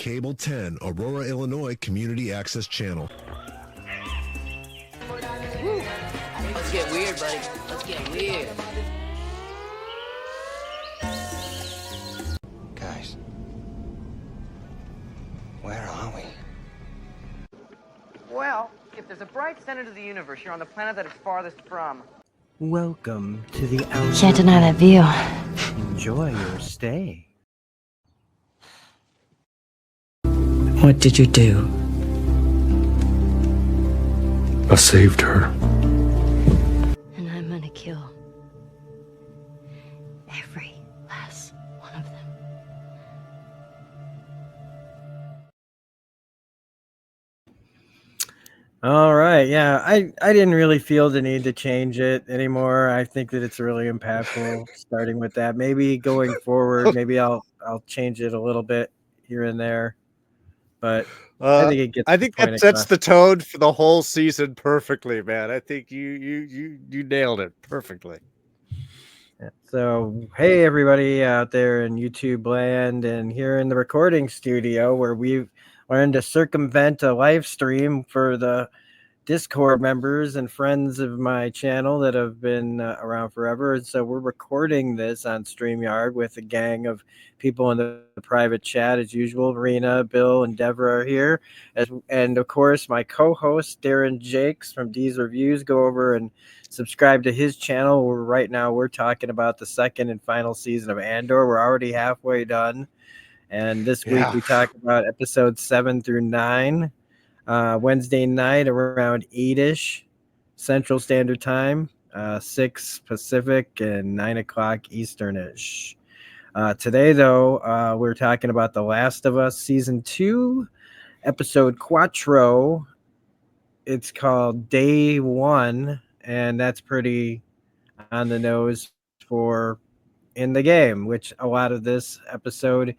Cable 10, Aurora, Illinois Community Access Channel. Let's get weird, buddy. Let's get weird. Guys, where are we? Well, if there's a bright center to the universe, you're on the planet that it's farthest from. Welcome to the outer. Can't deny that view. Enjoy your stay. What did you do? I saved her. And I'm gonna kill every last one of them. All right, yeah, I didn't really feel the need to change it anymore. I think that it's really impactful starting with that. Maybe going forward, maybe I'll change it a little bit here and there. But I think it gets. I think that sets the tone for the whole season perfectly, man. I think you nailed it perfectly. Yeah. So, hey everybody out there in YouTube land and here in the recording studio where we've learned to circumvent a live stream for the Discord members and friends of my channel that have been around forever. And so we're recording this on StreamYard with a gang of people in the private chat as usual. Rena, Bill, and Deborah are here. And of course, my co-host Darren Jakes from D's Reviews. Go over and subscribe to his channel. Right now we're talking about the second and final season of Andor. We're already halfway done. And this week we talked about episodes 7 through 9. Wednesday night around 8-ish Central Standard Time, 6 Pacific, and 9 o'clock Eastern-ish. Today, though, we're talking about The Last of Us Season 2, Episode Quattro. It's called Day 1, and that's pretty on the nose for in the game, which a lot of this episode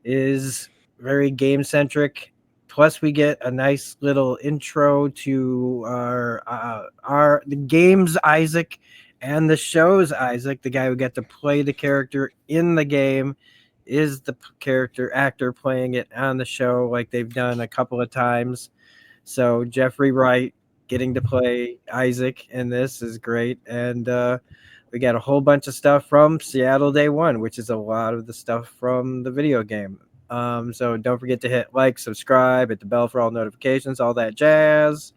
is very game-centric. Plus, we get a nice little intro to the game's Isaac and the show's Isaac. The guy who got to play the character in the game is the actor playing it on the show, like they've done a couple of times. So Jeffrey Wright getting to play Isaac in this is great, and we got a whole bunch of stuff from Seattle Day 1, which is a lot of the stuff from the video game. So don't forget to hit like, subscribe, hit the bell for all notifications, all that jazz,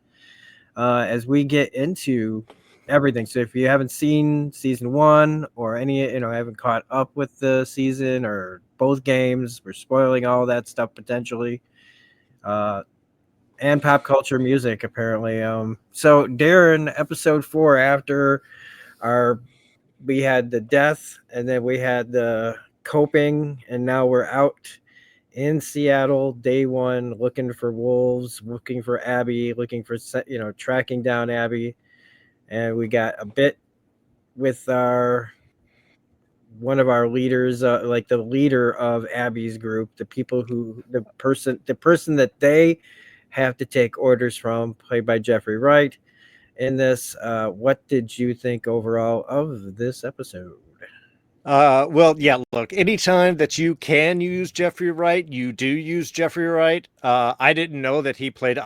as we get into everything. So if you haven't seen season 1 or haven't caught up with the season or both games, we're spoiling all that stuff potentially, and pop culture music apparently. So Darren, episode 4, after we had the death and then we had the coping, and now we're out in Seattle, Day 1, looking for wolves, looking for Abby, looking for, tracking down Abby. And we got a bit with one of our leaders, like the leader of Abby's group, the person that they have to take orders from, played by Jeffrey Wright in this. What did you think overall of this episode? Well, yeah, look, anytime that you can use Jeffrey Wright, you do use Jeffrey Wright. I didn't know that he played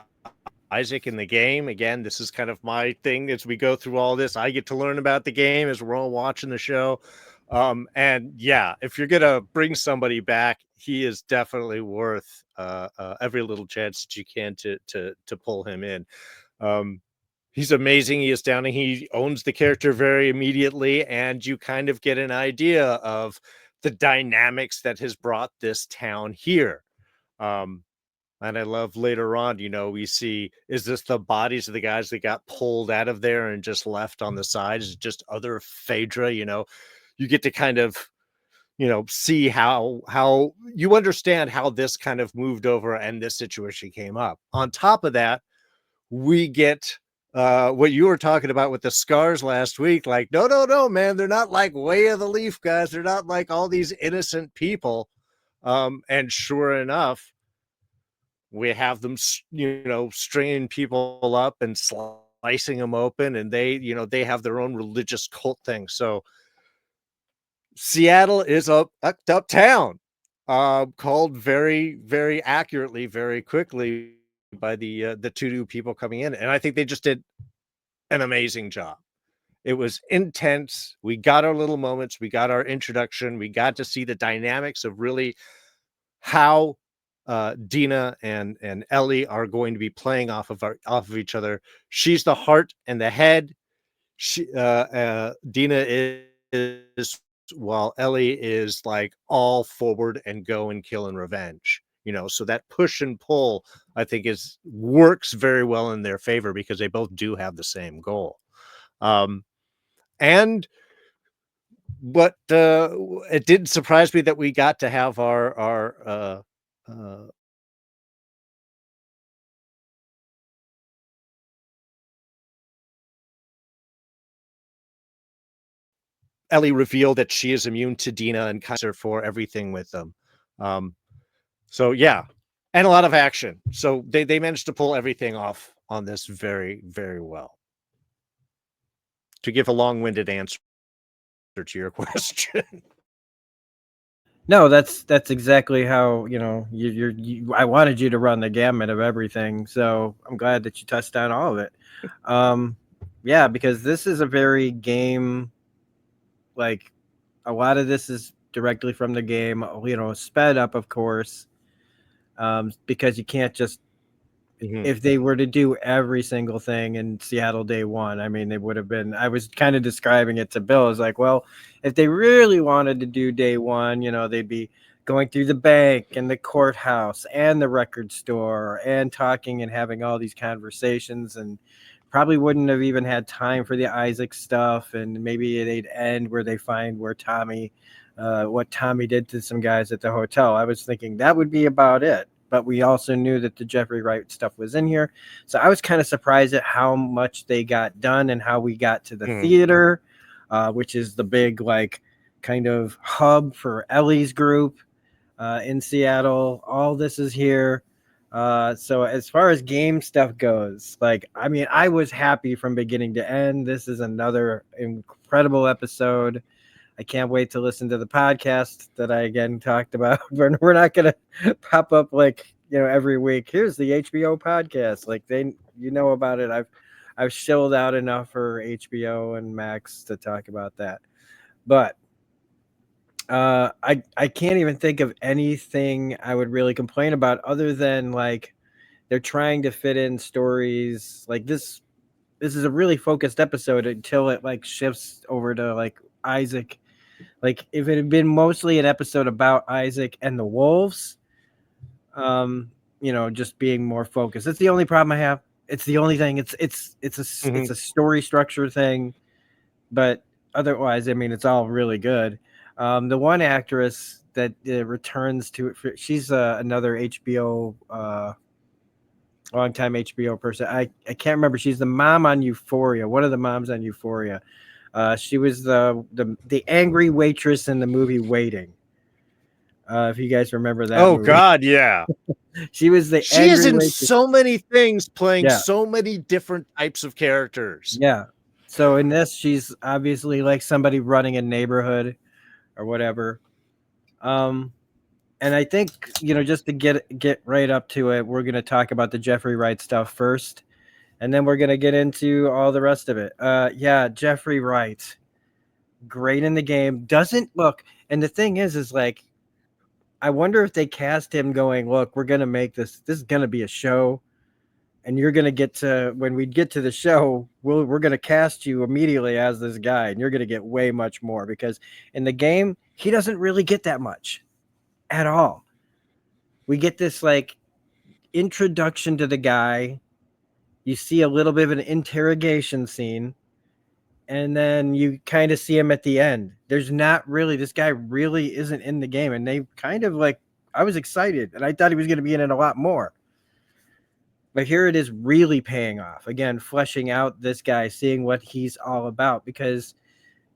Isaac in the game. Again, this is kind of my thing as we go through all this. I get to learn about the game as we're all watching the show. And yeah, if you're going to bring somebody back, he is definitely worth every little chance that you can to pull him in. He's amazing. He is astounding. He owns the character very immediately, and you kind of get an idea of the dynamics that has brought this town here. And I love later on, we see, is this the bodies of the guys that got pulled out of there and just left on the side? Is it just other Phaedra? You get to kind of, see how you understand how this kind of moved over and this situation came up. On top of that, we get what you were talking about with the scars last week. Like, no, man, they're not like Way of the Leaf guys. They're not like all these innocent people. And sure enough, we have them, stringing people up and slicing them open, and they have their own religious cult thing. So Seattle is uptown. called very, very accurately, very quickly by the two new people coming in, and I think they just did an amazing job. It was intense. We got our little moments. We got our introduction. We got to see the dynamics of really how Dina and Ellie are going to be playing off of each other. She's the heart and the head. Dina is, while Ellie is like all forward and go and kill and revenge. So that push and pull, I think, works very well in their favor because they both do have the same goal. And but it didn't surprise me that we got to have our Ellie reveal that she is immune to Dina and Kaiser for everything with them. So yeah, and a lot of action. So they managed to pull everything off on this very, very well. To give a long-winded answer to your question. No, that's exactly how I wanted you to run the gamut of everything. So I'm glad that you touched on all of it. Yeah, because this is a very game. Like a lot of this is directly from the game, sped up, of course, because you can't just. If they were to do every single thing in Seattle day one, I mean, they would have been. I was kind of describing it to Bill. I was like, well, if they really wanted to do day one, they'd be going through the bank and the courthouse and the record store and talking and having all these conversations, and probably wouldn't have even had time for the Isaac stuff. And maybe they'd end where they find where what Tommy did to some guys at the hotel. I was thinking that would be about it. But we also knew that the Jeffrey Wright stuff was in here. So I was kind of surprised at how much they got done and how we got to the theater, which is the big, kind of hub for Ellie's group in Seattle. All this is here. So as far as game stuff goes, I was happy from beginning to end. This is another incredible episode. I can't wait to listen to the podcast that I again talked about. We're not going to pop up every week. Here's the HBO podcast. About it. I've shelled out enough for HBO and Max to talk about that. But I can't even think of anything I would really complain about other than they're trying to fit in stories like this. This is a really focused episode until it shifts over to Isaac. If it had been mostly an episode about Isaac and the wolves, just being more focused. That's the only problem I have. It's the only thing. It's a story structure thing, but otherwise, it's all really good. The one actress that returns to it, she's another HBO, longtime HBO person. I can't remember. She's the mom on Euphoria. One of the moms on Euphoria. She was the angry waitress in the movie Waiting. If you guys remember that. Oh movie. God, yeah. She was the. She is in waitress. So many things, playing so many different types of characters. Yeah. So in this, she's obviously somebody running a neighborhood, or whatever. And I think just to get right up to it, we're gonna talk about the Jeffrey Wright stuff first. And then we're going to get into all the rest of it. Jeffrey Wright, great in the game. Doesn't look. And the thing is I wonder if they cast him going, look, we're going to make this. This is going to be a show. And you're going to get to, when we get to the show, we're going to cast you immediately as this guy. And you're going to get way much more. Because in the game, he doesn't really get that much at all. We get this introduction to the guy. You see a little bit of an interrogation scene, and then you kind of see him at the end. There's not really, this guy really isn't in the game, and they kind of I was excited, and I thought he was going to be in it a lot more. But here it is really paying off. Again, fleshing out this guy, seeing what he's all about, because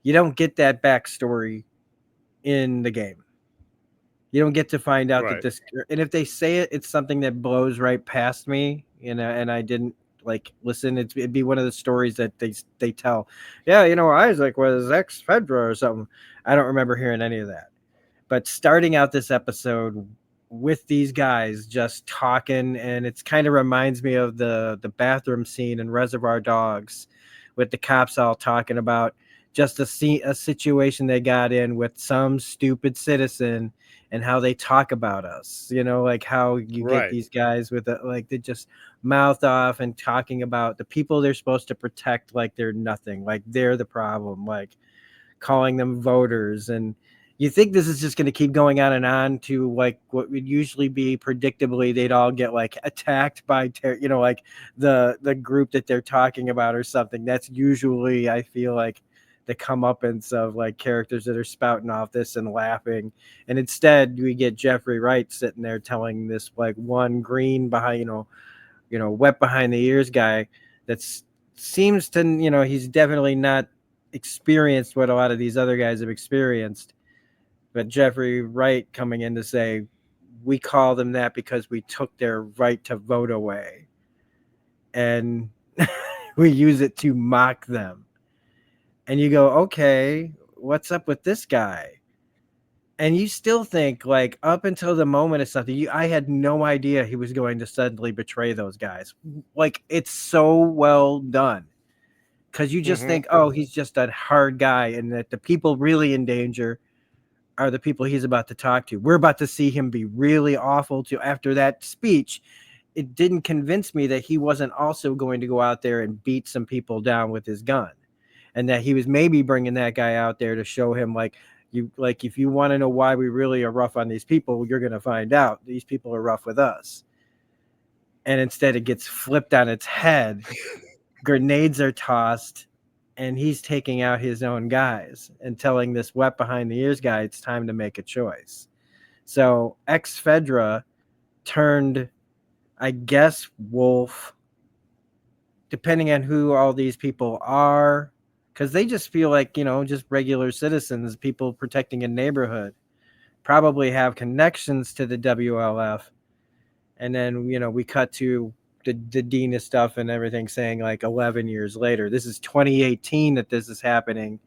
you don't get that backstory in the game. You don't get to find out that this, and if they say it, it's something that blows right past me, and I didn't listen. It'd be one of the stories that they tell. Yeah, Isaac was ex-Fedra or something. I don't remember hearing any of that. But starting out this episode with these guys just talking, and it's kind of reminds me of the bathroom scene in Reservoir Dogs with the cops all talking about just a situation they got in with some stupid citizen and how they talk about us, like how you get these guys with like they just mouth off and talking about the people they're supposed to protect like they're nothing, like they're the problem, like calling them voters. And you think this is just going to keep going on to like what would usually be predictably they'd all get like attacked by like the group that they're talking about or something. That's usually, I feel like, the comeuppance of like characters that are spouting off this and laughing. And instead we get Jeffrey Wright sitting there telling this like one green behind, wet behind the ears guy that seems to, he's definitely not experienced what a lot of these other guys have experienced. But Jeffrey Wright coming in to say, we call them that because we took their right to vote away. And we use it to mock them. And you go, okay, what's up with this guy? And you still think, like, up until the moment of something, I had no idea he was going to suddenly betray those guys. Like, it's so well done. Because you just think, oh, he's just a hard guy, and that the people really in danger are the people he's about to talk to. We're about to see him be really awful to. After that speech, it didn't convince me that he wasn't also going to go out there and beat some people down with his gun. And that he was maybe bringing that guy out there to show him, if you want to know why we really are rough on these people, you're going to find out these people are rough with us. And instead it gets flipped on its head. Grenades are tossed, and he's taking out his own guys and telling this wet behind the ears guy it's time to make a choice. So ex-Fedra turned, I guess, wolf, depending on who all these people are. Because they just feel like, just regular citizens, people protecting a neighborhood, probably have connections to the WLF. And then, we cut to the Dina stuff and everything saying like 11 years later. This is 2018 that this is happening.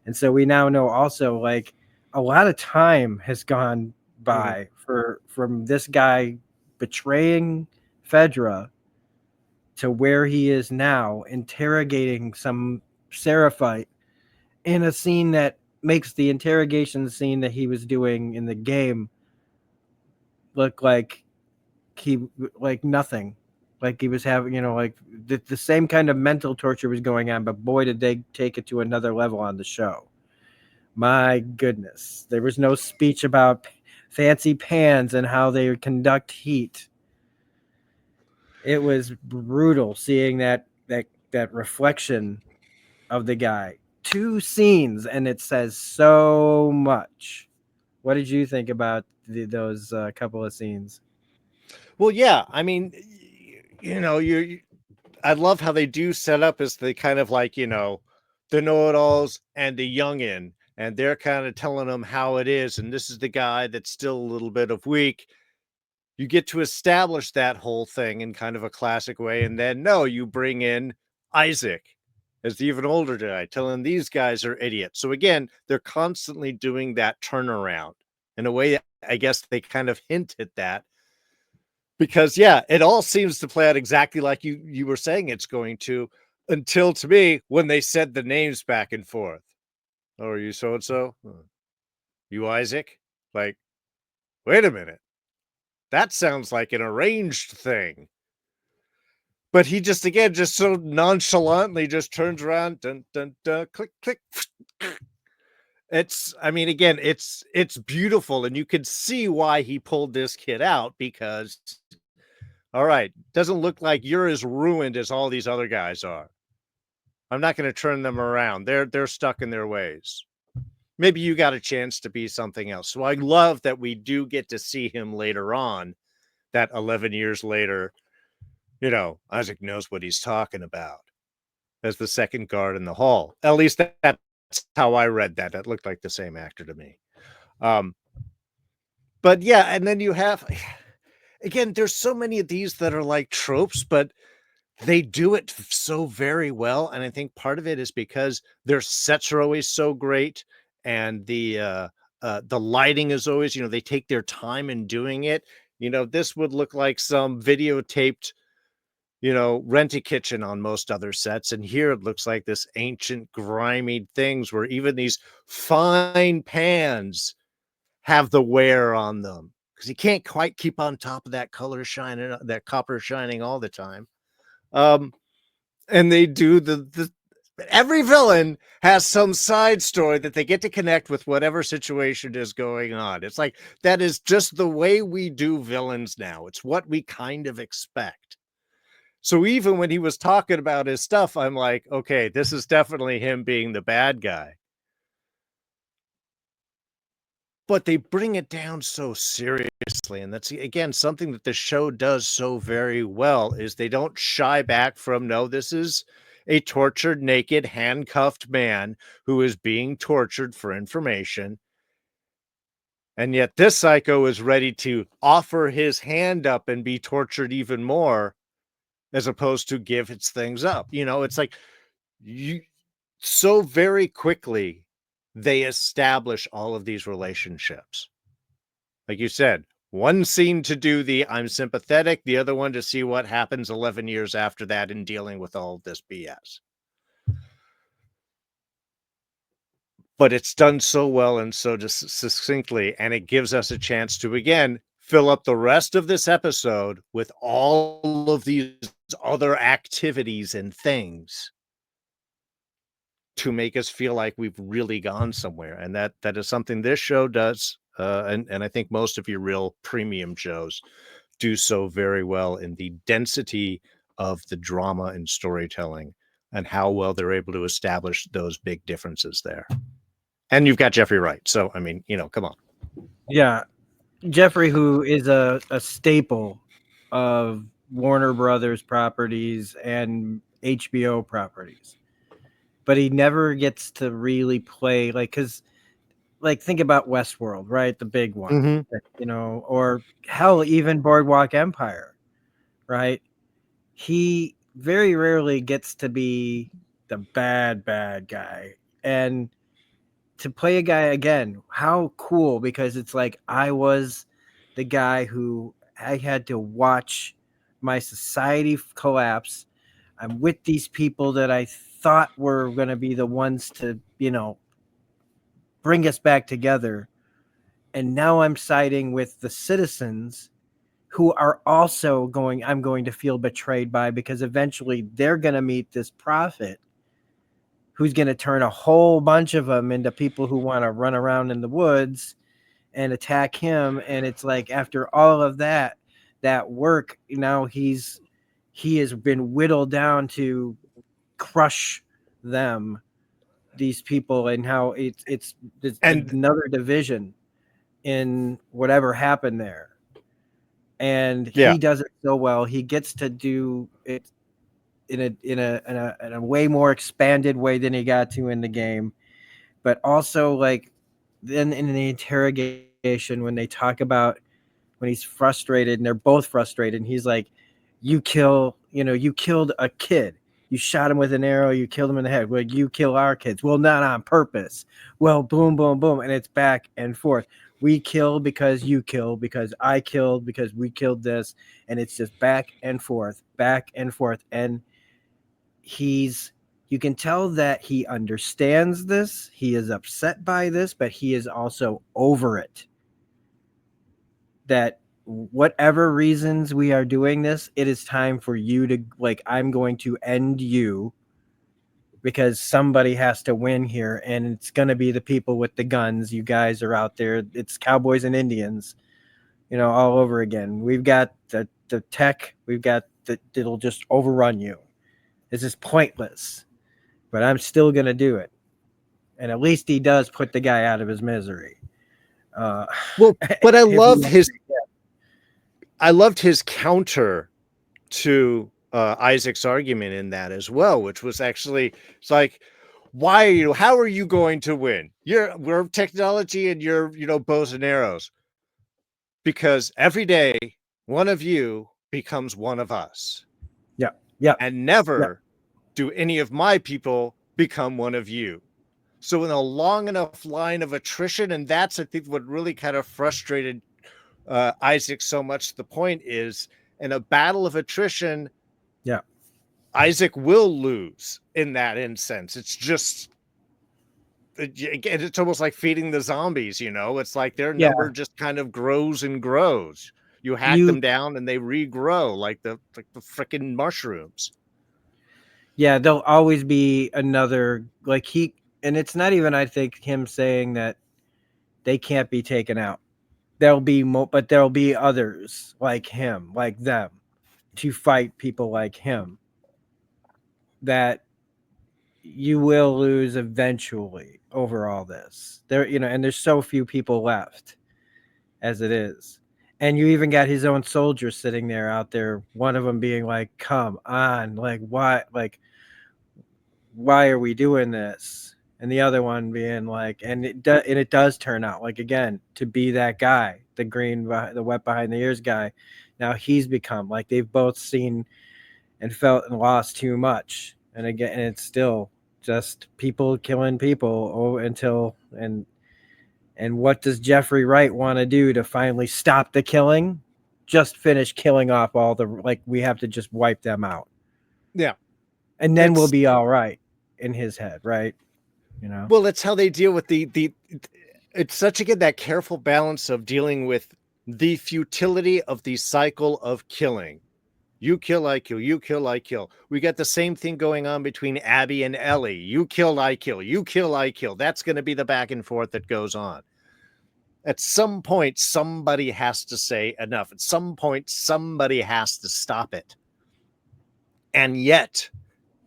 And so we now know also like a lot of time has gone by from this guy betraying Fedra to where he is now, interrogating some Seraphite in a scene that makes the interrogation scene that he was doing in the game look like nothing, like he was having, the same kind of mental torture was going on, but boy, did they take it to another level on the show. My goodness, there was no speech about fancy pans and how they conduct heat. It was brutal seeing that reflection of the guy. 2 scenes, and it says so much. What did you think about those couple of scenes? Well, yeah, I mean, I love how they do set up as the kind of like, the know-it-alls and the youngin', and they're kind of telling them how it is, and this is the guy that's still a little bit of weak. You get to establish that whole thing in kind of a classic way, and then you bring in Isaac as the even older guy, telling these guys are idiots. So again, they're constantly doing that turnaround. In a way, I guess they kind of hint at that. Because, it all seems to play out exactly like you were saying it's going to, until, to me, when they said the names back and forth. Oh, are you so-and-so? You Isaac? Like, wait a minute. That sounds like an arranged thing. But he just so nonchalantly just turns around, dun, dun, dun, click, click. It's beautiful, and you can see why he pulled this kid out, because, all right, doesn't look like you're as ruined as all these other guys are. I'm not going to turn them around. They're stuck in their ways. Maybe you got a chance to be something else. So I love that we do get to see him later on, that 11 years later, Isaac knows what he's talking about as the second guard in the hall. At least that's how I read that. That looked like the same actor to me. But yeah, and then you have, again, there's so many of these that are like tropes, but they do it so very well. And I think part of it is because their sets are always so great, and the The lighting is always, they take their time in doing it. This would look like some videotaped, Rent-A-Kitchen on most other sets. And here it looks like this ancient, grimy things where even these fine pans have the wear on them because you can't quite keep on top of that color shining, that copper shining all the time. And they do every villain has some side story that they get to connect with whatever situation is going on. It's like, that is just the way we do villains now. It's what we kind of expect. So even when he was talking about his stuff, I'm like, okay, this is definitely him being the bad guy. But they bring it down so seriously. And that's, again, something that the show does so very well, is they don't shy back from, no, this is a tortured, naked, handcuffed man who is being tortured for information. And yet this psycho is ready to offer his hand up and be tortured even more, as opposed to give its things up. It's like so very quickly they establish all of these relationships. Like you said, one scene to do the I'm sympathetic, the other one to see what happens 11 years after that in dealing with all of this BS. But it's done so well and so just succinctly, and it gives us a chance to, again, fill up the rest of this episode with all of these other activities and things to make us feel like we've really gone somewhere. And that is something this show does. And I think most of your real premium shows do so very well, in the density of the drama and storytelling and how well they're able to establish those big differences there. And you've got Jeffrey Wright. So, I mean, come on. Yeah. Jeffrey, who is a staple of Warner Brothers properties and HBO properties, but he never gets to really play, because think about Westworld, right? The big one, or hell, even Boardwalk Empire, right? He very rarely gets to be the bad guy. And to play a guy again, how cool, because it's like, I was the guy who I had to watch my society collapse. I'm with these people that I thought were going to be the ones to, bring us back together. And now I'm siding with the citizens who are also I'm going to feel betrayed by, because eventually they're going to meet this prophet who's going to turn a whole bunch of them into people who want to run around in the woods and attack him. And it's like, after all of that work, now he has been whittled down to crush them, these people, and how it's another division in whatever happened there. And he does it so well. He gets to do it in a way more expanded way than he got to in the game. But also, then in the interrogation, when they talk about when he's frustrated and they're both frustrated, and he's like, you killed a kid. You shot him with an arrow. You killed him in the head. Well, you kill our kids. Well, not on purpose. Well, boom, boom, boom. And it's back and forth. We kill because you kill, because I killed, because we killed this. And it's just back and forth, back and forth. And you can tell that he understands this. He is upset by this, but he is also over it. That whatever reasons we are doing this, it is time for you to, I'm going to end you, because somebody has to win here, and it's going to be the people with the guns. You guys are out there. It's cowboys and Indians, all over again. We've got the tech. We've got it'll just overrun you. This is pointless, but I'm still going to do it. And at least he does put the guy out of his misery. But I loved his counter to Isaac's argument in that as well, which was actually, it's like, how are you going to win? We're technology and you're, bows and arrows, because every day one of you becomes one of us. Yeah. And never do any of my people become one of you. So in a long enough line of attrition, and that's I think what really kind of frustrated Isaac so much. The point is, in a battle of attrition, yeah, Isaac will lose in that instance. It's just, it's almost like feeding the zombies, you know? It's like their number just kind of grows and grows. You hack them down and they regrow like the freaking mushrooms. Yeah, there'll always be another, like and it's not even, I think, him saying that they can't be taken out. There'll be but there'll be others like him, like them, to fight people like him. That you will lose eventually over all this. There, and there's so few people left as it is. And you even got his own soldiers sitting there out there, one of them being like, come on, like, why are we doing this? And the other one being like, and it does turn out, like, again, to be that guy, the wet behind the ears guy. Now he's become, like, they've both seen and felt and lost too much. And again, and it's still just people killing people until, and what does Jeffrey Wright want to do to finally stop the killing? Just finish killing off all the, like, we have to just wipe them out. Yeah. And then we'll be all right in his head, right? Well, it's how they deal with it's such again that careful balance of dealing with the futility of the cycle of killing. You kill, I kill, you kill, I kill. We got the same thing going on between Abby and Ellie. You kill, I kill, you kill, I kill. That's going to be the back and forth that goes on. At some point, somebody has to say enough. At some point, somebody has to stop it. And yet,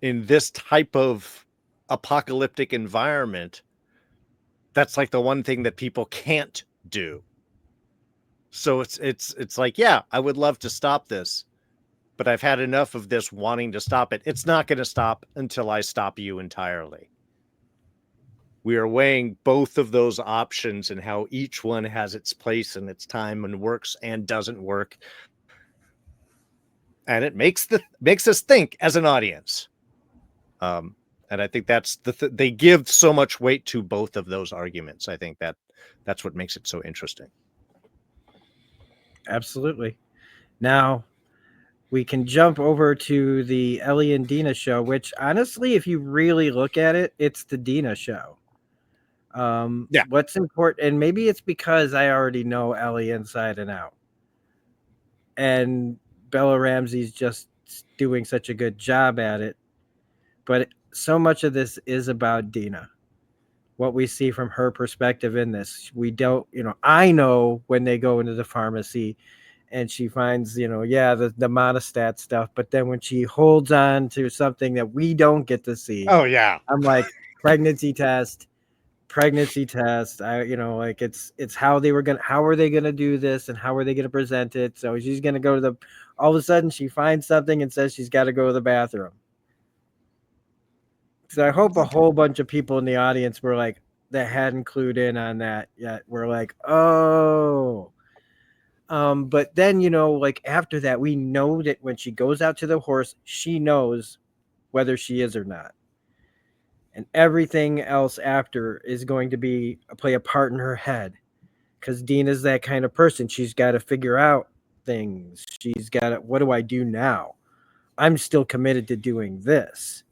in this type of apocalyptic environment, that's like the one thing that people can't do. So it's like, yeah, I would love to stop this, but I've had enough of this wanting to stop it. It's not going to stop until I stop you entirely. We are weighing both of those options and how each one has its place and its time and works and doesn't work. And it makes us think as an audience. And I think that's they give so much weight to both of those arguments. I think that's what makes it so interesting. Absolutely. Now we can jump over to the Ellie and Dina show, which honestly, if you really look at it, it's the Dina show. Yeah. What's important, and maybe it's because I already know Ellie inside and out, and Bella Ramsey's just doing such a good job at it. But so much of this is about Dina. What we see from her perspective in this, we don't, I know when they go into the pharmacy and she finds, the monostat stuff, but then when she holds on to something that we don't get to see. Oh yeah. I'm like, pregnancy test. It's how are they going to do this and how are they going to present it? So she's going to go to all of a sudden she finds something and says she's got to go to the bathroom. So I hope a whole bunch of people in the audience were like, that hadn't clued in on that yet. We're like, oh. But then, after that, we know that when she goes out to the horse, she knows whether she is or not. And everything else after is going to play a part in her head. Because Dina's that kind of person. She's got to figure out things. She's got to, what do I do now? I'm still committed to doing this.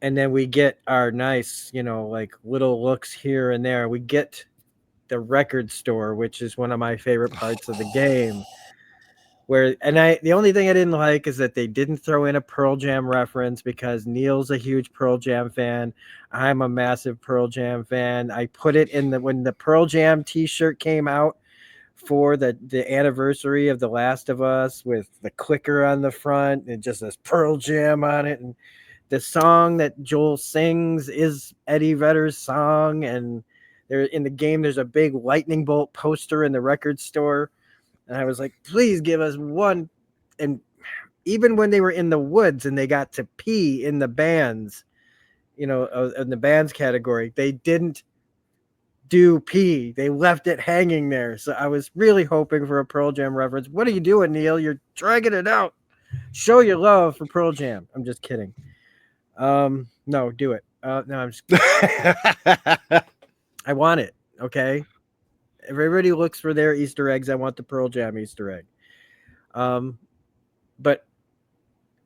And then we get our nice, little looks here and there. We get the record store, which is one of my favorite parts of the game. The only thing I didn't like is that they didn't throw in a Pearl Jam reference because Neil's a huge Pearl Jam fan. I'm a massive Pearl Jam fan. I put it in when the Pearl Jam t-shirt came out for the anniversary of The Last of Us with the clicker on the front and just says Pearl Jam on it. And the song that Joel sings is Eddie Vedder's song. And there in the game, there's a big lightning bolt poster in the record store. And I was like, please give us one. And even when they were in the woods and they got to pee in the bands, in the bands category, they didn't do pee. They left it hanging there. So I was really hoping for a Pearl Jam reference. What are you doing, Neil? You're dragging it out. Show your love for Pearl Jam. I'm just kidding. No, do it. No, I'm just. I want it. Okay. Everybody looks for their Easter eggs. I want the Pearl Jam Easter egg. But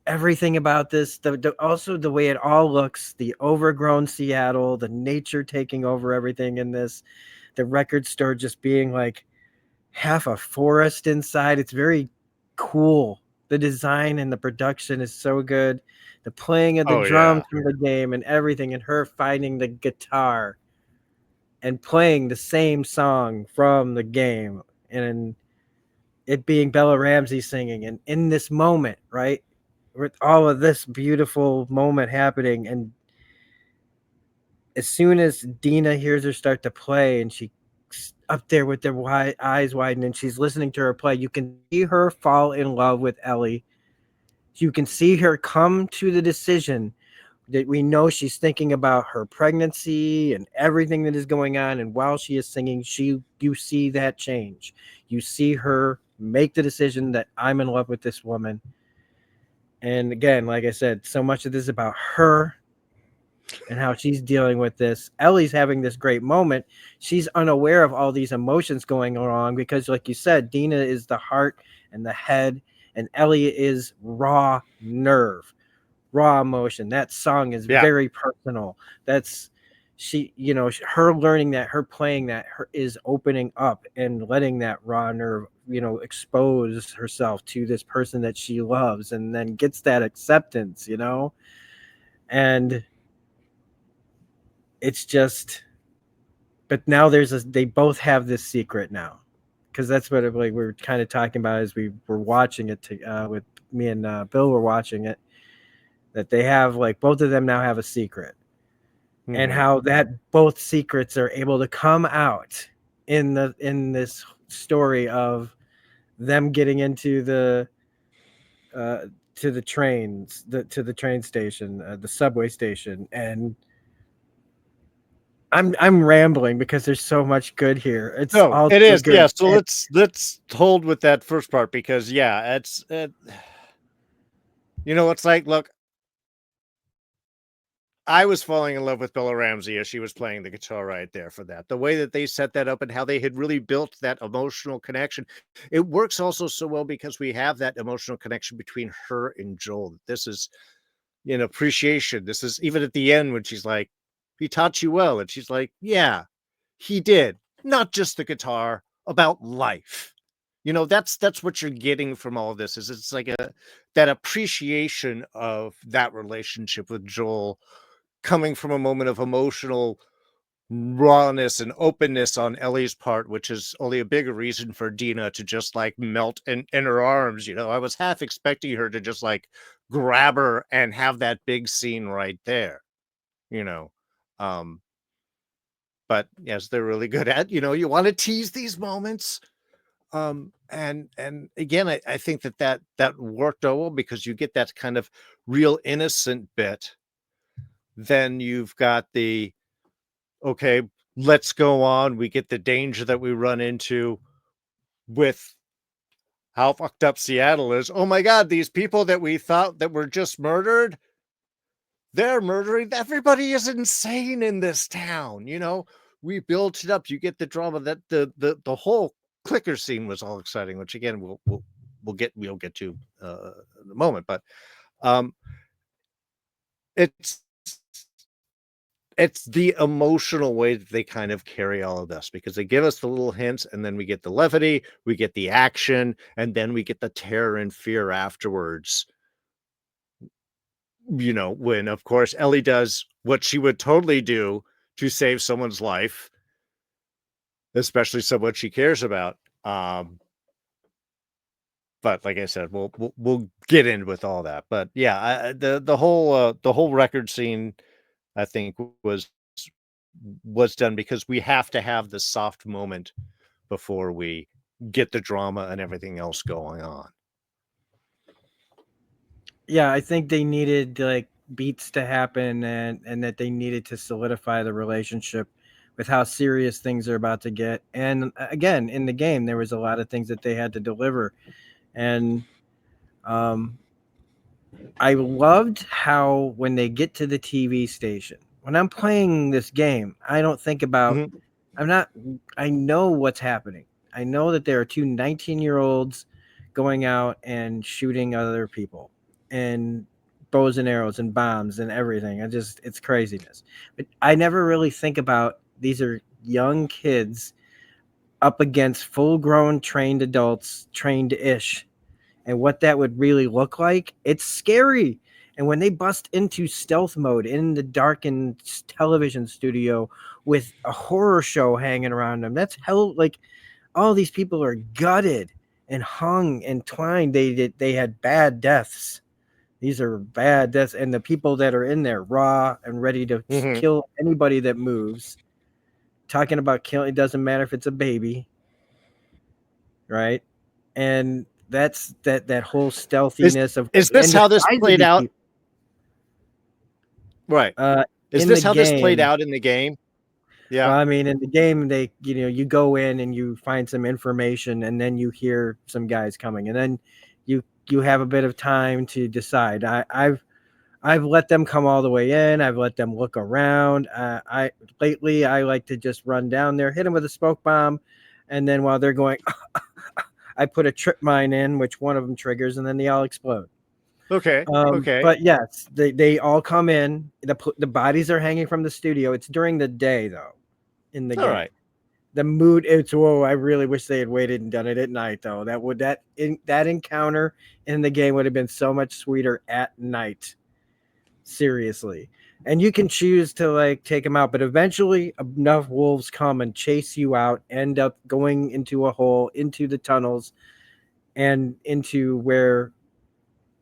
everything about this, also the way it all looks, the overgrown Seattle, the nature taking over everything in this, the record store just being like half a forest inside. It's very cool. The design and the production is so good. The playing of the drums from the game and everything, and her finding the guitar and playing the same song from the game, and it being Bella Ramsey singing. And in this moment, right, with all of this beautiful moment happening, and as soon as Dina hears her start to play and she up there with their eyes widen and she's listening to her play, you can see her fall in love with Ellie. You can see her come to the decision that we know she's thinking about her pregnancy and everything that is going on. And while she is singing, you see that change. You see her make the decision that I'm in love with this woman. And again, like I said, so much of this is about her and how she's dealing with this. Ellie's having this great moment. She's unaware of all these emotions going wrong because, like you said, Dina is the heart and the head, and Ellie is raw nerve, raw emotion. That song is very personal. That's her learning that, her playing that, is opening up and letting that raw nerve, expose herself to this person that she loves, and then gets that acceptance, and it's just, but now they both have this secret now, because that's what we were kind of talking about as we were watching it with me and Bill were watching it, that they have, like, both of them now have a secret, and how that both secrets are able to come out in this story of them getting into the to the trains, to the train station, the subway station. And I'm rambling because there's so much good here. It is good. Yeah. So let's hold with that first part, because it's it's like, look, I was falling in love with Bella Ramsey as she was playing the guitar right there for that. The way that they set that up and how they had really built that emotional connection. It works also so well because we have that emotional connection between her and Joel. This is an appreciation. This is even at the end when she's like, he taught you well. And she's like, yeah, he did. Not just the guitar, about life. That's what you're getting from all of this, is it's like that appreciation of that relationship with Joel, coming from a moment of emotional rawness and openness on Ellie's part, which is only a bigger reason for Dina to just like melt in her arms. I was half expecting her to just like grab her and have that big scene right there, but yes, they're really good at, you want to tease these moments. And again, I think that worked out well, because you get that kind of real innocent bit. Then you've got the, okay, let's go on. We get the danger that we run into with how fucked up Seattle is. Oh my God, these people that we thought that were just murdered, they're murdering. Everybody is insane in this town. We built it up. You get the drama. That the whole clicker scene was all exciting, which again we'll get to in a moment. But it's the emotional way that they kind of carry all of this, because they give us the little hints, and then we get the levity, we get the action, and then we get the terror and fear afterwards. When, of course, Ellie does what she would totally do to save someone's life, especially someone she cares about. But like I said, we'll get in with all that. But yeah, the whole record scene, I think, was done because we have to have the soft moment before we get the drama and everything else going on. Yeah, I think they needed like beats to happen, and that they needed to solidify the relationship with how serious things are about to get. And again, in the game, there was a lot of things that they had to deliver. And I loved how when they get to the TV station, when I'm playing this game, I don't think about. Mhm. I know what's happening. I know that there are two 19-year-olds going out and shooting other people and bows and arrows and bombs and everything. It's craziness. But I never really think about these are young kids up against full-grown trained adults, trained-ish, and what that would really look like. It's scary. And when they bust into stealth mode in the darkened television studio with a horror show hanging around them, that's hell. Like, all these people are gutted and hung and twined. They had bad deaths. These are bad deaths, and the people that are in there raw and ready to kill anybody that moves. Talking about killing, it doesn't matter if it's a baby, right? And that's that whole stealthiness of. Is this how this played out? People. Right. Is this how this played out in the game? Yeah. Well, I mean, in the game, you go in and you find some information, and then you hear some guys coming, and then you have a bit of time to decide. I've let them come all the way in. I've let them look around. Lately I like to just run down there, hit them with a smoke bomb, and then while they're going, I put a trip mine in, which one of them triggers, and then they all explode. Okay. Okay. But yes, they all come in. The bodies are hanging from the studio. It's during the day though. In the game. All right. The mood, it's whoa. I really wish they had waited and done it at night though. That encounter in the game would have been so much sweeter at night. Seriously. And you can choose to like take them out, but eventually enough wolves come and chase you out, end up going into a hole, into the tunnels, and into where.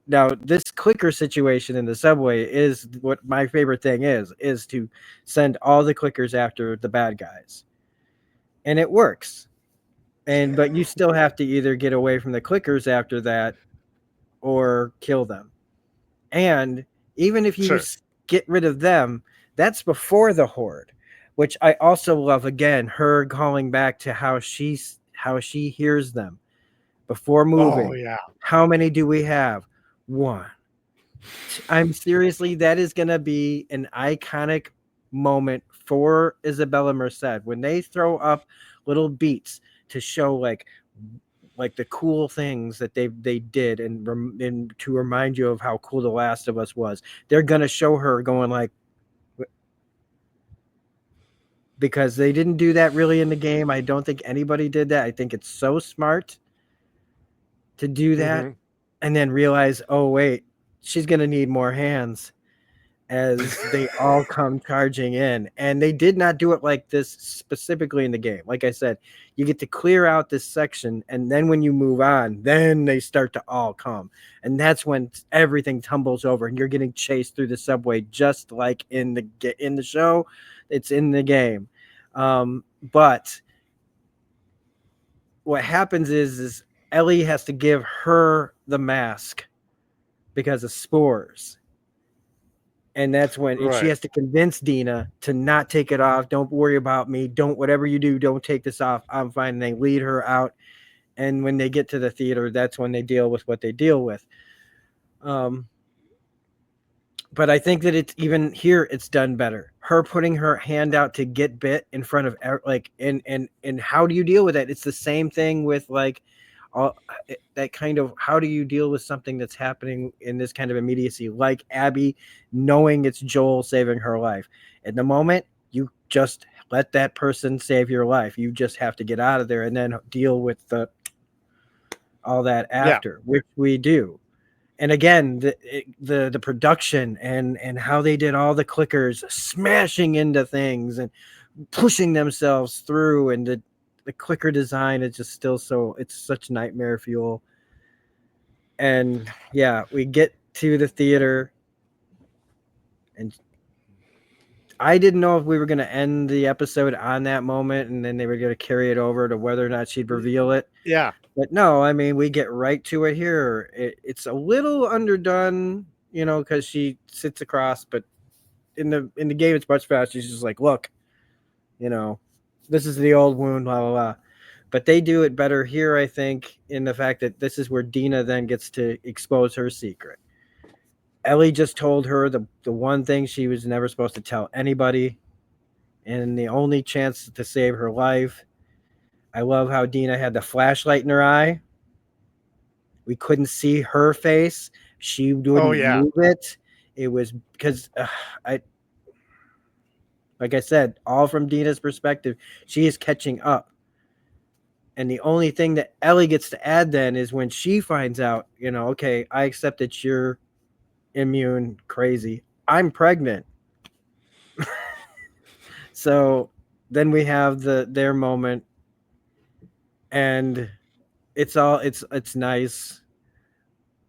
Now, this clicker situation in the subway is what my favorite thing is to send all the clickers after the bad guys. And it works. But you still have to either get away from the clickers after that or kill them. And even if you get rid of them, that's before the horde, which I also love. Again, her calling back to how she hears them before moving. Oh, yeah. How many do we have? One. I'm seriously, that is going to be an iconic moment for Isabella Merced when they throw up little beats to show like the cool things that they did and to remind you of how cool The Last of Us was. They're going to show her going like, because they didn't do that really in the game. I don't think anybody did that. I think it's so smart to do that. Mm-hmm. And then realize, oh, wait, she's going to need more hands as they all come charging in. And they did not do it like this specifically in the game. Like I said, you get to clear out this section, and then when you move on, then they start to all come. And that's when everything tumbles over, and you're getting chased through the subway just like in the show. It's in the game. But what happens is Ellie has to give her the mask because of spores. And that's when she has to convince Dina to not take it off. Don't worry about me. Whatever you do, don't take this off. I'm fine. And they lead her out. And when they get to the theater, that's when they deal with what they deal with. But I think that it's even here, it's done better. Her putting her hand out to get bit in front of and how do you deal with that? It's the same thing with like, that kind of, how do you deal with something that's happening in this kind of immediacy, like Abby knowing it's Joel saving her life. At the moment, you just let that person save your life. You just have to get out of there and then deal with all that after, which we do. And again, the production and how they did all the clickers smashing into things and pushing themselves through, and the clicker design is just still it's such nightmare fuel. And yeah, we get to the theater, and I didn't know if we were going to end the episode on that moment and then they were going to carry it over to whether or not she'd reveal it. Yeah. But no, I mean, we get right to it here. It's a little underdone, because she sits across, but in the game, it's much faster. She's just like, look, this is the old wound, blah, blah, blah. But they do it better here, I think, in the fact that this is where Dina then gets to expose her secret. Ellie just told her the one thing she was never supposed to tell anybody, and the only chance to save her life. I love how Dina had the flashlight in her eye. We couldn't see her face. She wouldn't move it. It was because like I said, all from Dina's perspective, she is catching up. And the only thing that Ellie gets to add then is when she finds out, okay, I accept that you're immune, crazy. I'm pregnant. So then we have their moment, and it's nice.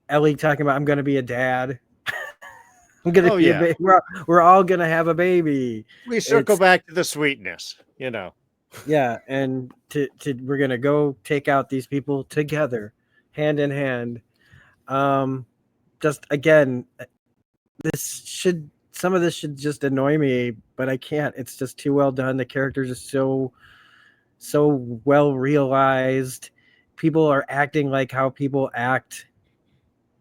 Ellie talking about, I'm gonna be a dad. I'm gonna be a baby. We're all gonna have a baby. We circle back to the sweetness, Yeah, and we're gonna go take out these people together, hand in hand. Just again, some of this should just annoy me, but I can't. It's just too well done. The characters are so well realized. People are acting like how people act.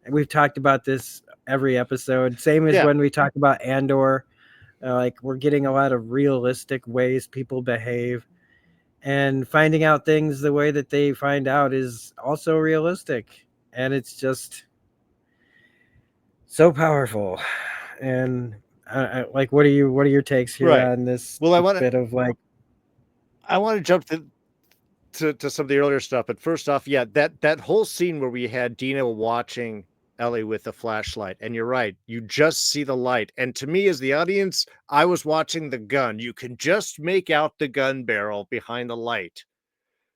And we've talked about this every episode. Same as when we talk about Andor. Like, we're getting a lot of realistic ways people behave. And finding out things the way that they find out is also realistic. And it's just so powerful. And like, what are your takes here on this? Well, I want to jump to some of the earlier stuff, but first off, that whole scene where we had Dina watching Ellie with the flashlight, and you're right, you just see the light. And to me, as the audience, I was watching the gun. You can just make out the gun barrel behind the light,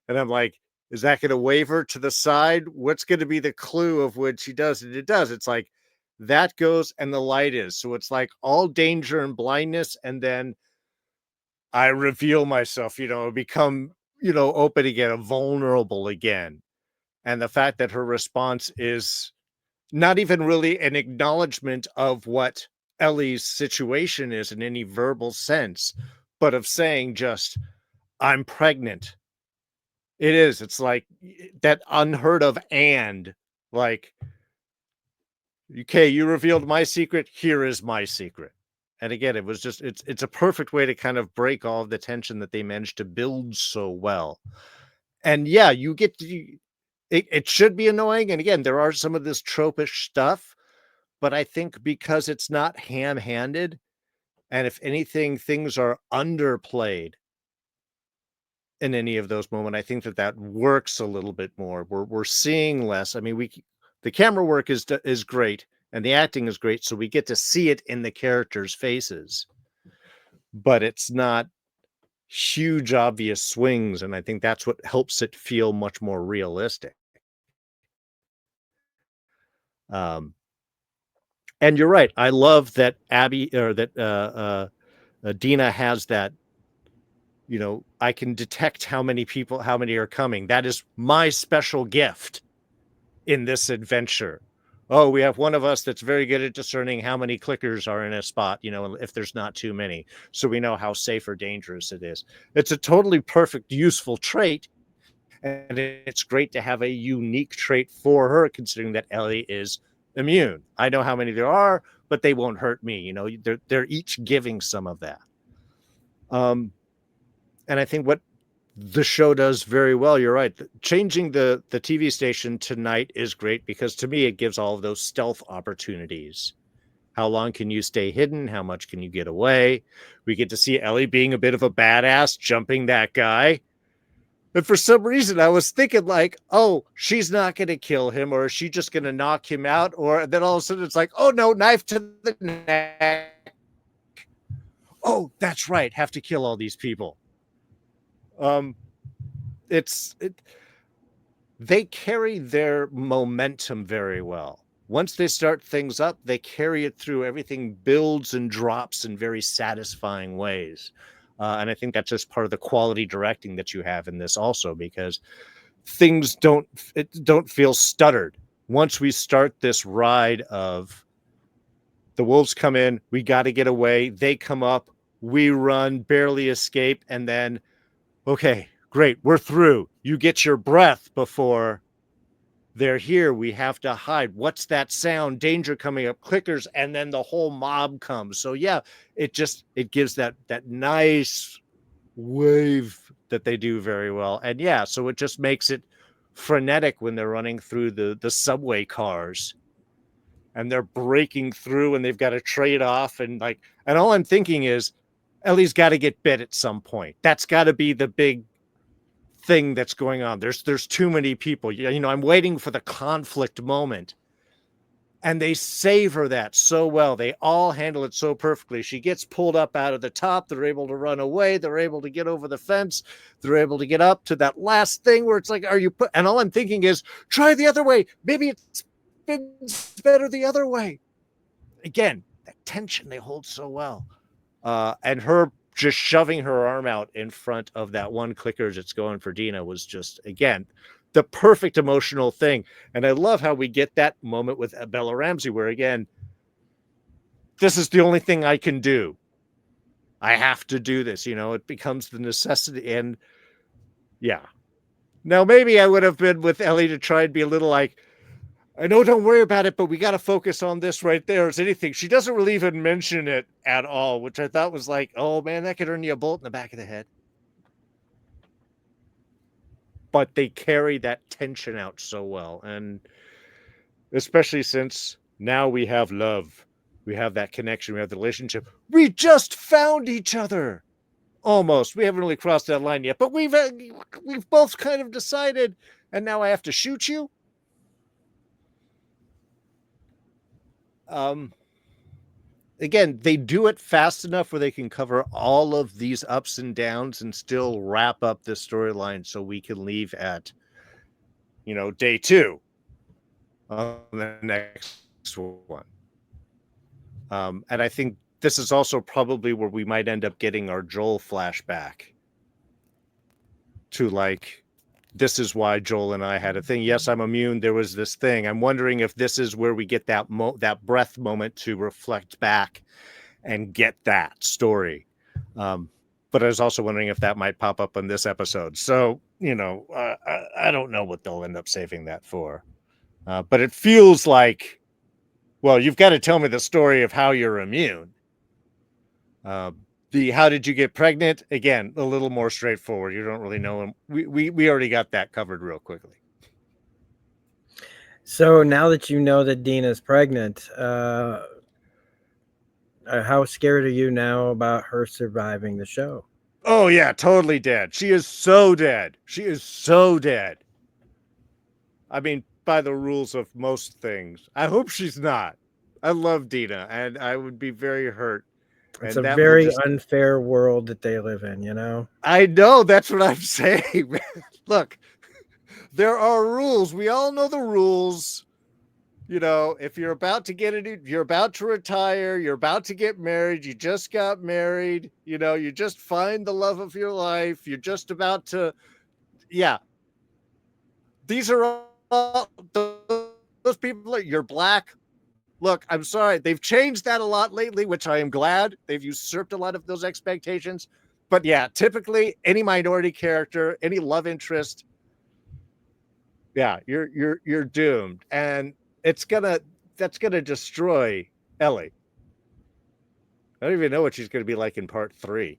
and I'm like, is that going to waver to the side? What's going to be the clue of what she does? And it does. It's like that goes and the light is. So it's like all danger and blindness, and then I reveal myself, become, open again, vulnerable again. And the fact that her response is not even really an acknowledgement of what Ellie's situation is in any verbal sense, but of saying just, I'm pregnant. It is. It's like that unheard of, and like, okay, you revealed my secret. Here is my secret. And again, it was just, it's a perfect way to kind of break all of the tension that they managed to build so well. And yeah, you get to, it should be annoying. And again, there are some of this tropish stuff, but I think because it's not ham-handed, and if anything, things are underplayed in any of those moments, I think that works a little bit more. We're seeing less. I mean, the camera work is great, and the acting is great, so we get to see it in the characters' faces, but it's not huge, obvious swings, and I think that's what helps it feel much more realistic. And you're right. I love that Dina has that, I can detect how many are coming. That is my special gift in this adventure. Oh, we have one of us that's very good at discerning how many clickers are in a spot, if there's not too many. So we know how safe or dangerous it is. It's a totally perfect, useful trait. And it's great to have a unique trait for her, considering that Ellie is immune. I know how many there are, but they won't hurt me. They're each giving some of that. And I think what the show does very well, you're right. Changing the TV station tonight is great, because to me, it gives all of those stealth opportunities. How long can you stay hidden? How much can you get away? We get to see Ellie being a bit of a badass, jumping that guy. But for some reason, I was thinking like, oh, she's not going to kill him, or is she just going to knock him out? Or then all of a sudden it's like, oh no, knife to the neck. Oh, that's right. Have to kill all these people. They carry their momentum very well. Once they start things up, they carry it through. Everything builds and drops in very satisfying ways. And I think that's just part of the quality directing that you have in this also, because things don't feel stuttered. Once we start this ride of the wolves come in, we got to get away. They come up, we run, barely escape. And then, okay, great, we're through. You get your breath before they're here. We have to hide. What's that sound? Danger coming up, clickers, and then the whole mob comes. So yeah, it gives that nice wave that they do very well. And yeah, so it just makes it frenetic when they're running through the subway cars and they're breaking through and they've got to trade off and all I'm thinking is Ellie's got to get bit at some point. That's got to be the big thing that's going on. There's too many people. I'm waiting for the conflict moment. And they savor that so well. They all handle it so perfectly. She gets pulled up out of the top. They're able to run away. They're able to get over the fence. They're able to get up to that last thing where it's like, and all I'm thinking is, try the other way. Maybe it spins better the other way. Again, that tension they hold so well. And her just shoving her arm out in front of that one clicker that's going for Dina was just, again, the perfect emotional thing. And I love how we get that moment with Bella Ramsey where, again, this is the only thing I can do. I have to do this. It becomes the necessity. And yeah. Now, maybe I would have been with Ellie to try and be a little like, I know, don't worry about it, but we got to focus on this right there as anything. She doesn't really even mention it at all, which I thought was like, oh man, that could earn you a bullet in the back of the head. But they carry that tension out so well. And especially since now we have love. We have that connection. We have the relationship. We just found each other. Almost. We haven't really crossed that line yet. But we've both kind of decided. And now I have to shoot you. Again, they do it fast enough where they can cover all of these ups and downs and still wrap up this storyline so we can leave at, day 2 on the next one. And I think this is also probably where we might end up getting our Joel flashback to this is why Joel and I had a thing. Yes, I'm immune. There was this thing. I'm wondering if this is where we get that breath moment to reflect back and get that story. But I was also wondering if that might pop up on this episode. So, I don't know what they'll end up saving that for. But it feels like, well, you've got to tell me the story of how you're immune. The how did you get pregnant? Again, a little more straightforward. You don't really know him. We already got that covered real quickly. So now that you know that Dina's pregnant, how scared are you now about her surviving the show? Oh yeah, totally dead. She is so dead. She is so dead. I mean, by the rules of most things. I hope she's not. I love Dina, and I would be very hurt. It's a very unfair world that they live in, I know, that's what I'm saying. Look, there are rules. We all know the rules. If you're about to you're about to retire, you're about to get married, you just got married, you just find the love of your life, you're just about to, yeah. These are all those people, you're black. Look, I'm sorry. They've changed that a lot lately, which I am glad. They've usurped a lot of those expectations. But yeah, typically any minority character, any love interest, yeah, you're doomed. And that's gonna destroy Ellie. I don't even know what she's gonna be like in part 3.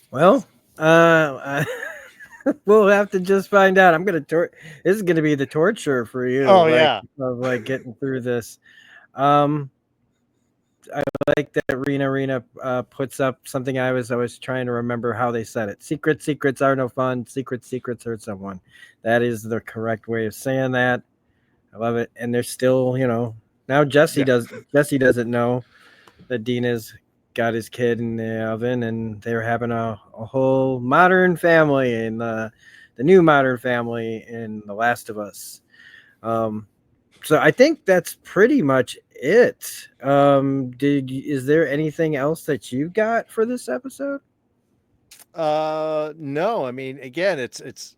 Well, we'll have to just find out. This is gonna be the torture for you. Oh yeah, of getting through this. I like that Rena puts up something I was trying to remember how they said it. Secrets are no fun. Secrets hurt someone. That is the correct way of saying that. I love it. And there's still, now Jesse doesn't know that Dina's got his kid in the oven, and they're having a whole modern family and the new modern family in The Last of Us. So I think that's pretty much it. Is there anything else that you got for this episode? No. I mean, again, it's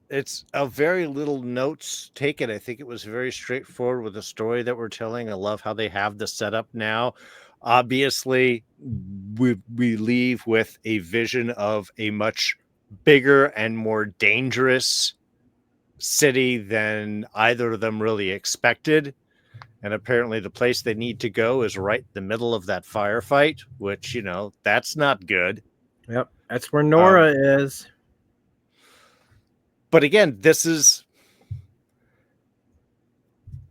a very little notes taken. I think it was very straightforward with the story that we're telling. I love how they have the setup now. Obviously, we leave with a vision of a much bigger and more dangerous city than either of them really expected. And apparently the place they need to go is right in the middle of that firefight, which, you know, that's not good. Yep. That's where Nora is. But again, this is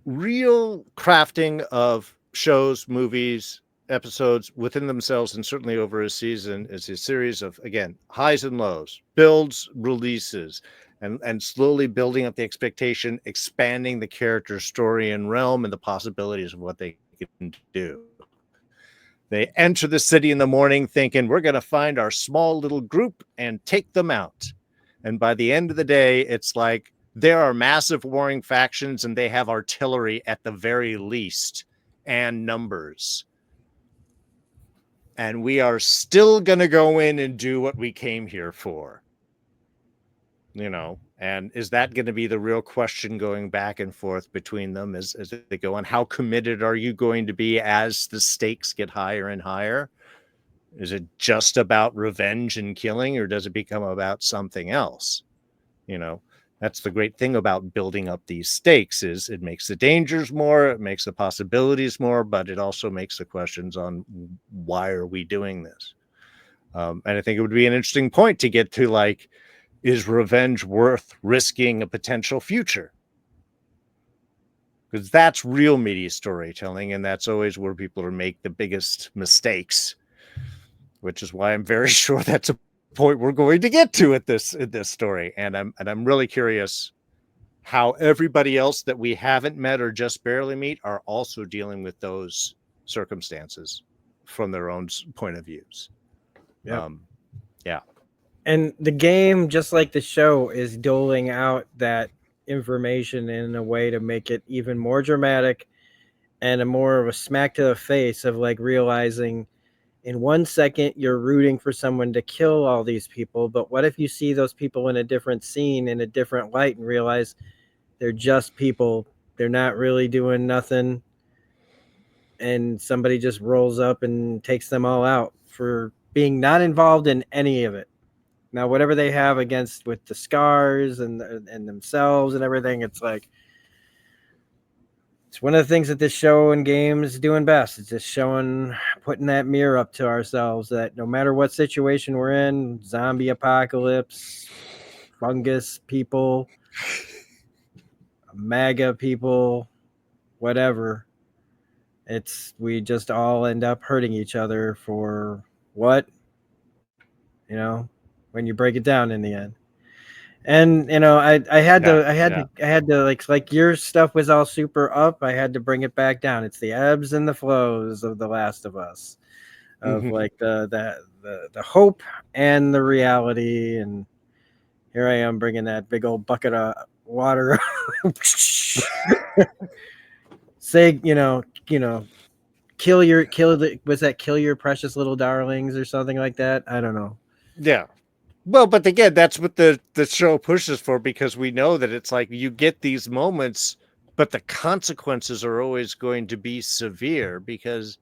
real crafting of shows, movies, episodes within themselves, and certainly over a season is a series of, again, highs and lows, builds, releases, and slowly building up the expectation, expanding the character story and realm and the possibilities of what they can do. They enter the city in the morning thinking, we're going to find our small little group and take them out. And by the end of the day, it's like there are massive warring factions and they have artillery at the very least and numbers. And we are still going to go in and do what we came here for. You know, and is that going to be the real question going back and forth between them as they go on? How committed are you going to be as the stakes get higher and higher? Is it just about revenge and killing, or does it become about something else? You know, that's the great thing about building up these stakes is it makes the dangers more, it makes the possibilities more, but it also makes the questions on why are we doing this? And I think it would be an interesting point to get to, like, is revenge worth risking a potential future? Because that's real media storytelling, and that's always where people make the biggest mistakes, which is why I'm very sure that's a point we're going to get to in this story. And I'm really curious how everybody else that we haven't met or just barely meet are also dealing with those circumstances from their own point of views. Yeah. Yeah. And the game, just like the show, is doling out that information in a way to make it even more dramatic and a more of a smack to the face of, like, realizing in 1 second you're rooting for someone to kill all these people, but what if you see those people in a different scene, in a different light, and realize they're just people, they're not really doing nothing, and somebody just rolls up and takes them all out for being not involved in any of it. Now, whatever they have against with the scars and themselves and everything, it's like, it's one of the things that this show and game is doing best. It's just putting that mirror up to ourselves that no matter what situation we're in, zombie apocalypse, fungus people, MAGA people, whatever, we just all end up hurting each other for what? You know, when you break it down in the end. And, you know, I had to like your stuff was all super up. I had to bring it back down. It's the ebbs and the flows of The Last of Us, of like the hope and the reality. And here I am bringing that big old bucket of water. Say, kill your precious little darlings or something like that. I don't know. Yeah. Well, but again, that's what the show pushes for, because we know that it's like you get these moments, but the consequences are always going to be severe because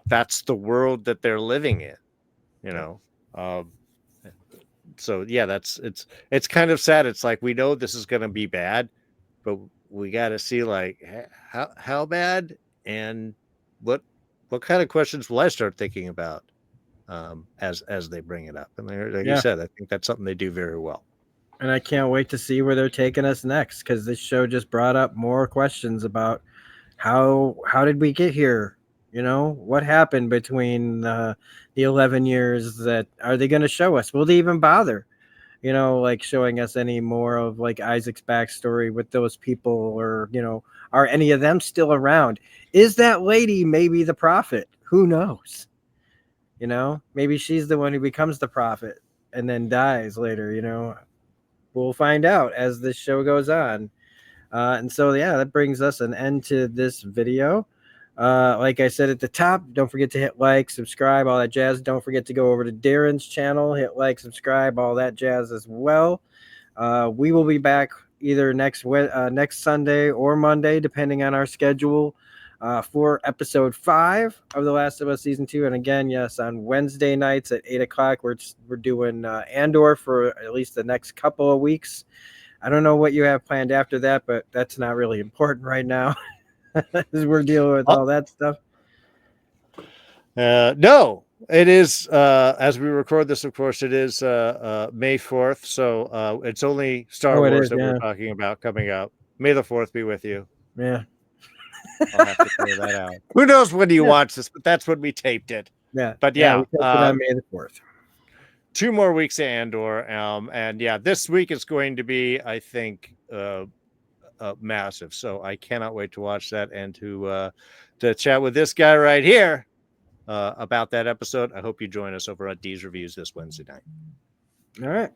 that's the world that they're living in, you know? So yeah, it's kind of sad. It's like, we know this is going to be bad, but we got to see, like, how bad, and what kind of questions will I start thinking about as they bring it up. And like you said, I think that's something they do very well. And I can't wait to see where they're taking us next, because this show just brought up more questions about how did we get here? You know, what happened between the 11 years? That are they going to show us? Will they even bother? You know, like showing us any more of like Isaac's backstory with those people, or, you know, are any of them still around? Is that lady maybe the prophet? Who knows? You know, maybe she's the one who becomes the prophet and then dies later. You know, we'll find out as this show goes on. And so, yeah, that brings us an end to this video. Like I said at the top, don't forget to hit like, subscribe, all that jazz. Don't forget to go over to Darren's channel, hit like, subscribe, all that jazz as well. We will be back either next Sunday or Monday, depending on our schedule, for episode 5 of The Last of Us season 2. And again, yes, on Wednesday nights at 8 o'clock, we're doing Andor for at least the next couple of weeks. I don't know what you have planned after that, but that's not really important right now. As we're dealing with all that stuff. No, it is as we record this, of course, it is May 4th, so it's only Star Wars that we're talking about coming up. May the 4th be with you. Yeah. I'll have to clear that out. Who knows when you watch this, but that's when we taped it. Yeah. But we taped it on May the 4th. 2 more weeks of Andor, and yeah, this week is going to be, I think, massive. So I cannot wait to watch that and to chat with this guy right here about that episode. I hope you join us over at D's Reviews this Wednesday night. All right.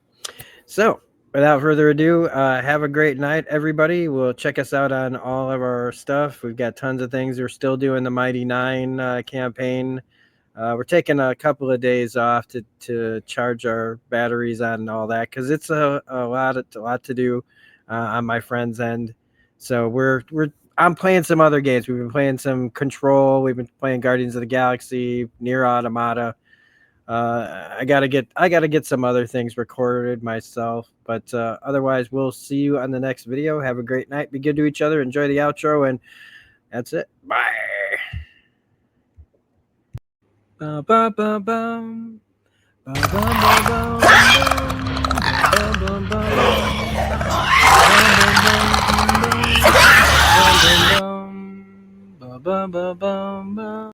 So without further ado, have a great night, everybody. We'll check us out on all of our stuff. We've got tons of things. We're still doing the Mighty Nine campaign. We're taking a couple of days off to charge our batteries on all that because it's a lot to do on my friend's end. So I'm playing some other games. We've been playing some Control. We've been playing Guardians of the Galaxy, Nier Automata. I gotta get some other things recorded myself. But otherwise, we'll see you on the next video. Have a great night. Be good to each other. Enjoy the outro, and that's it. Bye. Ba ba ba bum. Ba ba ba bum. Ba ba ba bum. Ba ba ba bum.